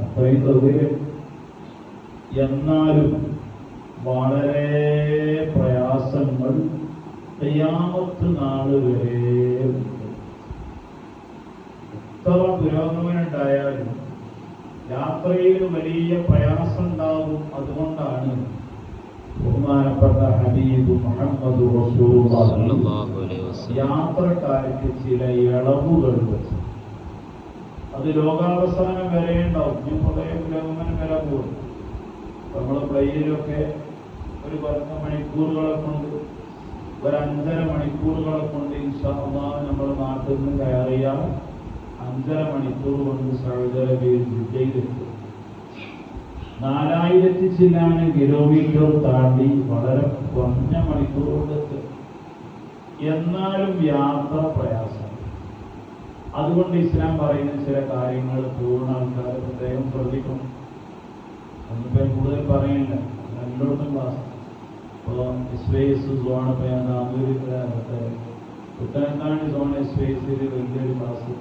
അത്രയും സൗകര്യം. എന്നാലും വളരെ പ്രയാസങ്ങൾ ഖിയാമത്ത് നാള് വരെ എത്ര പുരോഗമനുണ്ടായാലും യാത്രയിൽ വലിയ പ്രയാസം ഉണ്ടാകും. അതുകൊണ്ടാണ് ബഹുമാനപ്പെട്ട ഹബീബ് മുഹമ്മദ് റസൂലുള്ളാഹി യാത്രക്കാർക്ക് ചില ഇളവുകൾ വെച്ചു. അത് ലോകാവസാനം വരെ ഉണ്ടാവും. ഞാൻ കുറേ പുരോഗമനം വരെ പോകും. നമ്മൾ പ്ലെയിനിലൊക്കെ ഒരു 10 മണിക്കൂറുകളെ കൊണ്ട്, ഒരു 5.5 മണിക്കൂറുകളെ കൊണ്ട് ഇൻഷാ അല്ലാഹ് നമ്മുടെ നാട്ടിൽ നിന്ന് കയറിയാൽ 5.5 മണിക്കൂർ കൊണ്ട് സൗദി അറേബ്യയിൽ ജിദ്ദയിലെത്തും. 4000 ചില്ലാനം കിലോമീറ്റർ താണ്ടി വളരെ കുറഞ്ഞ മണിക്കൂർ കൊണ്ടെത്തും. എന്നാലും യാത്ര പ്രയാസം. അതുകൊണ്ട് ഇസ്ലാം പറയുന്ന ചില കാര്യങ്ങൾ പൂർണ്ണ ആൾക്കാർ പ്രത്യേകം ശ്രദ്ധിക്കണം. ഒന്നിപ്പോൾ കൂടുതൽ പറയില്ല, രണ്ടോട്ടും ക്ലാസ്. ഇപ്പോൾ സ്പേസ് സോൺ ഇപ്പോൾ ഞാൻ നാന്നൂര് പുത്തനത്താണി സോൺ സ്പേസിൽ വലിയൊരു ക്ലാസ്